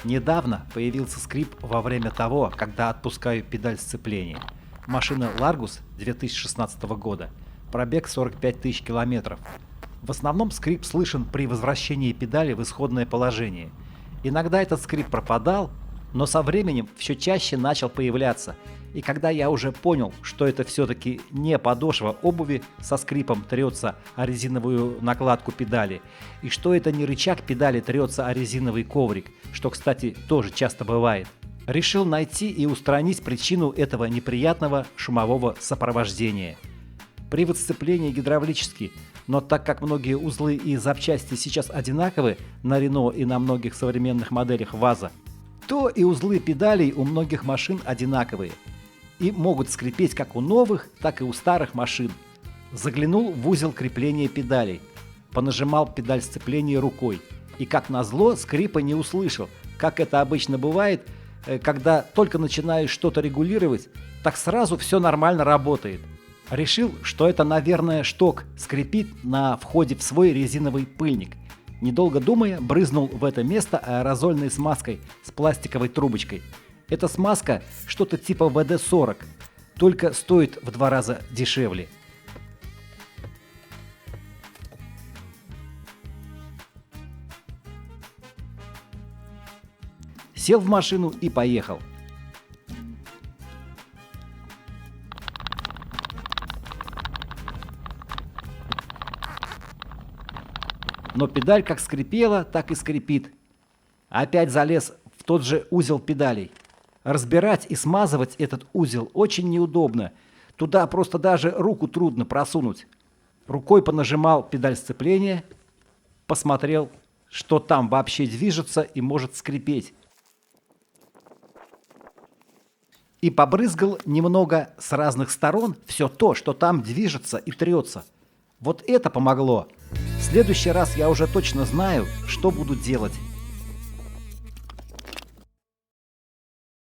Недавно появился скрип во время того, когда отпускаю педаль сцепления. Машина Largus 2016 года. Пробег 45 тысяч километров. В основном скрип слышен при возвращении педали в исходное положение. Иногда этот скрип пропадал, но со временем все чаще начал появляться. И когда я уже понял, что это все-таки не подошва обуви со скрипом трется о резиновую накладку педали, и что это не рычаг педали трется о резиновый коврик, что, кстати, тоже часто бывает, решил найти и устранить причину этого неприятного шумового сопровождения. Привод сцепления гидравлический, но так как многие узлы и запчасти сейчас одинаковы на Renault и на многих современных моделях ВАЗа, то и узлы педалей у многих машин одинаковые и могут скрипеть как у новых, так и у старых машин. Заглянул в узел крепления педалей, понажимал педаль сцепления рукой и, как назло, скрипа не услышал, как это обычно бывает, когда только начинаешь что-то регулировать, так сразу все нормально работает. Решил, что это, наверное, шток скрипит на входе в свой резиновый пыльник. Недолго думая, брызнул в это место аэрозольной смазкой с пластиковой трубочкой. Эта смазка что-то типа ВД-40, только стоит в 2 раза дешевле. Сел в машину и поехал. Но педаль как скрипела, так и скрипит. Опять залез в тот же узел педалей. Разбирать и смазывать этот узел очень неудобно. Туда просто даже руку трудно просунуть. Рукой понажимал педаль сцепления, посмотрел, что там вообще движется и может скрипеть. И побрызгал немного с разных сторон все то, что там движется и трется. Вот это помогло. В следующий раз я уже точно знаю, что буду делать.